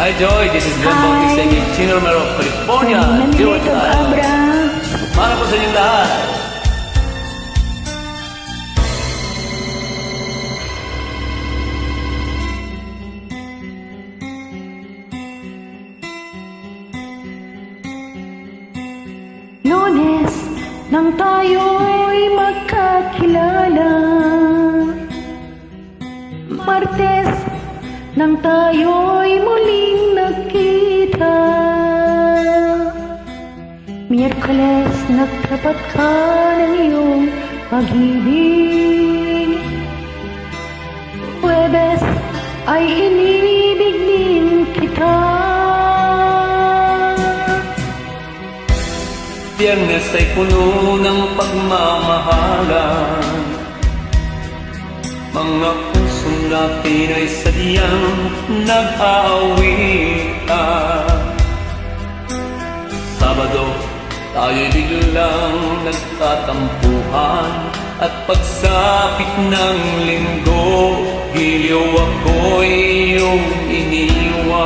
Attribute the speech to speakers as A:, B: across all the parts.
A: Hi Joy, this is Glenn Bautista in Chino Romero, California. Joy, para po sa inyong lahat.
B: Lunes nang tayo'y magkakilala, Martes nang tayo'y muling nagkita, Miyerkules nagtapat ka ng iyong pag-ibig, Huwebes ay inibig din kita,
A: Biyernes ay puno ng pagmamahalan, mga pusong natin ay sadyang nag-aawitan. Sabado, tayo'y biglang nagtatampuhan, at pagsapit ng linggo, giliw ako'y iyong iniwan.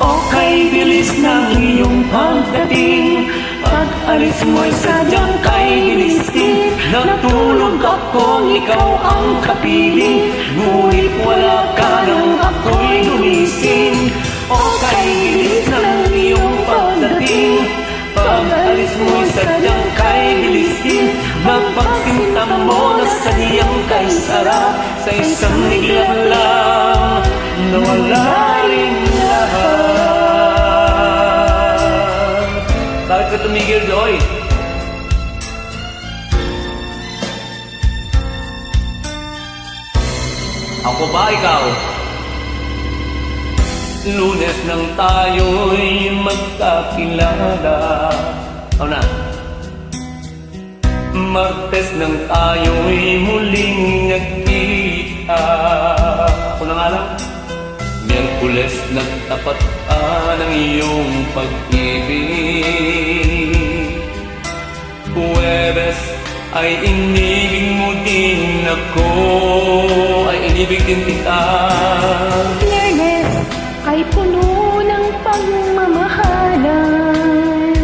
A: O kay bilis ng iyong pagdating, pag-alis mo'y sadyang kay bilis din. Natulog akong ikaw ang kapiling, ngunit wala ka nang ako'y gumising. O kay bilis ng iyong pagdating, pag-alis mo'y sadyang kay bilis din. Napagsinta mo na sadyang kay sarap, sa isang iglap lang nawala rin lahat. Bakit ka tumigil, Joy? Ako ba ikaw? Lunes nang tayo'y magkakilala. Ako na. Martes nang tayo'y muling nagkita. Ako na nga lang. Miyerkules nagtapat ka ng iyong pag-ibig, Huwebes ay inibig mo din ako, ay inibig din kita.
B: Biyernes ay puno ng pagmamahalan,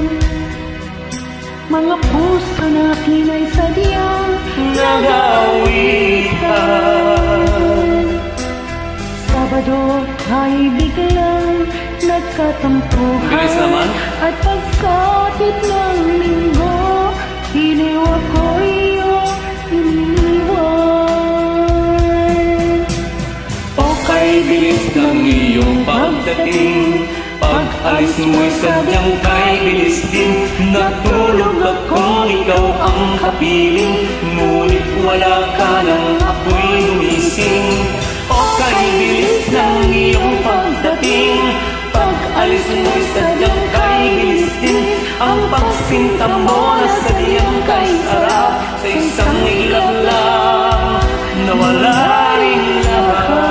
B: mga puso natin ay sadyang
A: nag-aawitan.
B: Sabado ay biglang nagkatampuhan,
A: Bilis naman.
B: at pagsapit ng linggo, giliw ako'y iyong iniwan.
A: O kay bilis ng iyong pagdating, pag-alis mo'y sadyang kay bilis din. Natulog akong ikaw ang kapiling, ngunit wala ka nang ako'y gumising. O kay bilis ng iyong pagdating, pag-alis mo'y sadyang kay bilis din. Ang pagsinta mo na sadyang kay sarap, sa isang iglap lang nawala rin lahat.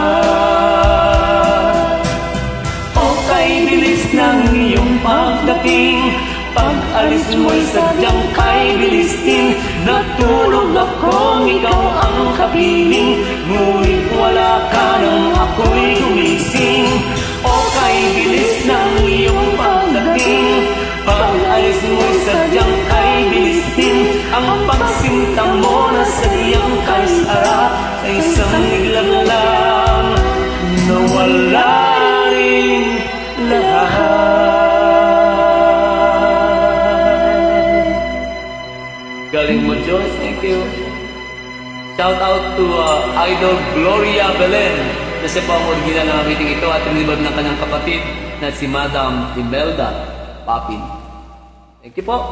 A: O kay bilis ng iyong pagdating, pag-alis mo'y sadyang kay bilis din. Natulog akong ikaw ang kapiling, ngunit wala ka nang ako'y gumising. O kay bilis ng iyong pagdating, pag-alis mo'y sadyang kay bilis din. Ang pagsinta mo na sadyang kay sarap, sa isang iglap lang nawala rin lahat. Galing mo, Joyce. Thank you. Shout out to Idol Gloria Belen, na siya po ang original ng awiting ito at tinilibad ng kanyang kapatid na si Madam Imelda Papin. Thank you po.